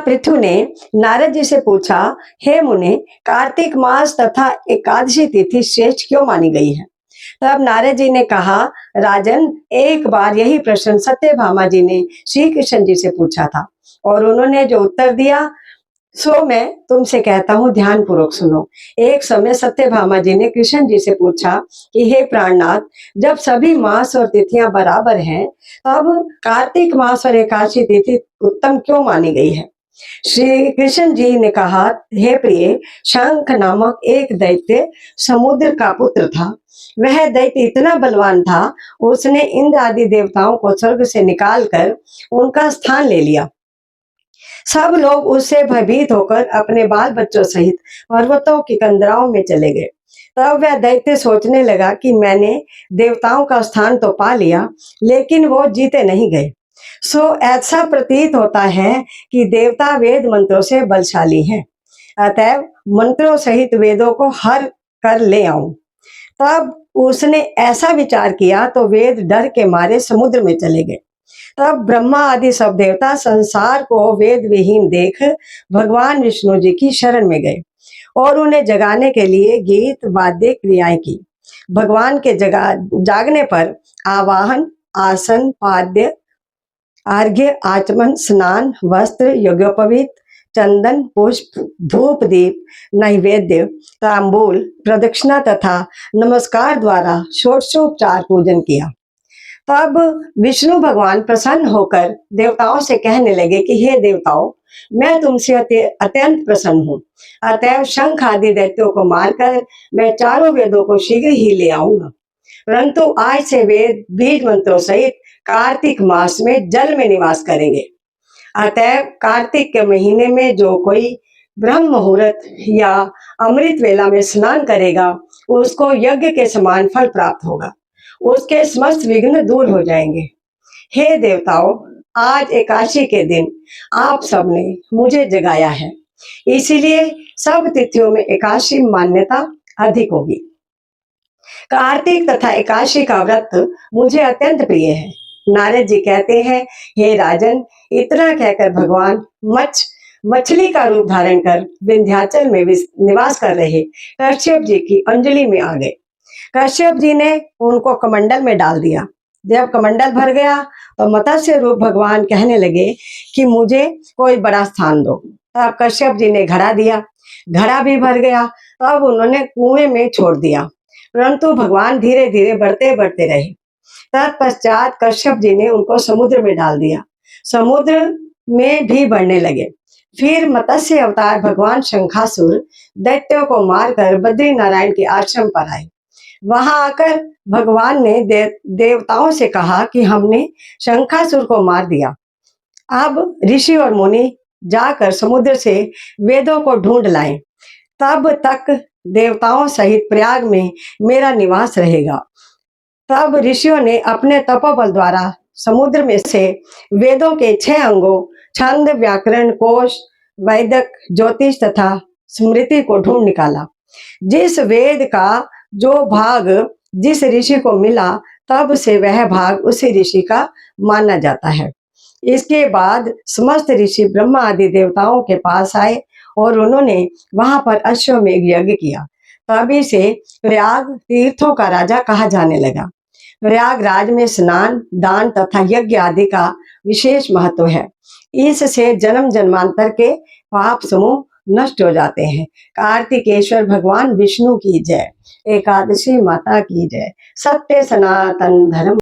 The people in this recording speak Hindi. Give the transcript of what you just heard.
पृथु ने नारद जी से पूछा, हे मुने, कार्तिक मास तथा एकादशी तिथि श्रेष्ठ क्यों मानी गई है? तब नारद जी ने कहा, राजन, एक बार यही प्रश्न सत्यभामा जी ने श्री कृष्ण जी से पूछा था और उन्होंने जो उत्तर दिया सो मैं तुमसे कहता हूँ, ध्यान पूर्वक सुनो। एक समय सत्यभामा जी ने कृष्ण जी से पूछा कि हे प्राणनाथ, जब सभी मास और तिथियां बराबर हैं, तब कार्तिक मास और एकादशी तिथि उत्तम क्यों मानी गई है? श्री कृष्ण जी ने कहा, हे प्रिय, शंख नामक एक दैत्य समुद्र का पुत्र था। वह दैत्य इतना बलवान था, उसने इंद्र आदि देवताओं को स्वर्ग से निकालकर उनका स्थान ले लिया। सब लोग उससे भयभीत होकर अपने बाल बच्चों सहित पर्वतों की कंदराओं में चले गए। तब वह दैत्य सोचने लगा कि मैंने देवताओं का स्थान तो पा लिया, लेकिन वो जीते नहीं गए। सो ऐसा प्रतीत होता है कि देवता वेद मंत्रों से बलशाली हैं, अतएव मंत्रों सहित वेदों को हर कर ले आऊं। तब उसने ऐसा विचार किया तो वेद डर के मारे समुद्र में चले गए। तब ब्रह्मा आदि सब देवता संसार को वेद विहीन देख भगवान विष्णु जी की शरण में गए और उन्हें जगाने के लिए गीत वाद्य क्रियाएं की। भगवान के जागने पर आवाहन, आसन, पाद्य, अर्घ्य, आचमन, स्नान, वस्त्र, यज्ञोपवीत, चंदन, पुष्प, धूप, दीप, नैवेद्य, तांबूल, प्रदक्षिणा तथा नमस्कार द्वारा षोडशोपचार पूजन किया। तब विष्णु भगवान प्रसन्न होकर देवताओं से कहने लगे कि हे देवताओं, मैं तुमसे अत्यंत प्रसन्न हूँ, अतएव शंख आदि दैत्यों को मारकर मैं चारों वेदों को शीघ्र ही ले आऊंगा। परंतु आज से वेद बीज मंत्रों सहित कार्तिक मास में जल में निवास करेंगे। अतएव कार्तिक के महीने में जो कोई ब्रह्म मुहूर्त या अमृत वेला में स्नान करेगा, उसको यज्ञ के समान फल प्राप्त होगा, उसके समस्त विघ्न दूर हो जाएंगे। हे देवताओं, आज एकादशी के दिन आप सबने मुझे जगाया है, इसीलिए सब तिथियों में एकादशी मान्यता अधिक होगी। कार्तिक तथा एकादशी का व्रत मुझे अत्यंत प्रिय है। नारद जी कहते हैं, हे राजन, इतना कहकर भगवान मछली का रूप धारण कर विंध्याचल में निवास कर रहे कश्यप जी की अंजलि में आ गए। कश्यप जी ने उनको कमंडल में डाल दिया। जब कमंडल भर गया तो मत्स्य रूप भगवान कहने लगे कि मुझे कोई बड़ा स्थान दो। तब कश्यप जी ने घड़ा दिया, घड़ा भी भर गया। तब उन्होंने कुएं में छोड़ दिया, परंतु भगवान धीरे धीरे बढ़ते बढ़ते रहे। तत्पश्चात कश्यप जी ने उनको समुद्र में डाल दिया, समुद्र में भी बढ़ने लगे। फिर मत्स्य अवतार भगवान शंखासुर दैत्यों को मारकर बद्री नारायण के आश्रम पर आए। वहां आकर भगवान ने देवताओं से कहा कि हमने शंखासुर को मार दिया। अब ऋषि और मुनि जाकर समुद्र से वेदों को ढूंढ लाएं, तब तक देवताओं सहित प्रयाग में मेरा निवास रहेगा। तब ऋषियों ने अपने तपोबल द्वारा समुद्र में से वेदों के 6 अंगों छंद, व्याकरण, कोश, वैदिक, ज्योतिष तथा स्मृति को ढूंढ निकाला। जिस वेद का जो भाग जिस ऋषि को मिला, तब से वह भाग उसी ऋषि का माना जाता है। इसके बाद समस्त ऋषि ब्रह्मा आदि देवताओं के पास आए और उन्होंने वहां पर अश्वमेध यज्ञ किया। तभी से प्रयाग तीर्थों का राजा कहा जाने लगा। प्रयागराज में स्नान, दान तथा यज्ञ आदि का विशेष महत्व है। इससे जन्म जन्मांतर के पाप समूह नष्ट हो जाते हैं। कार्तिकेश्वर भगवान विष्णु की जय। एकादशी माता की जय। सत्य सनातन धर्म।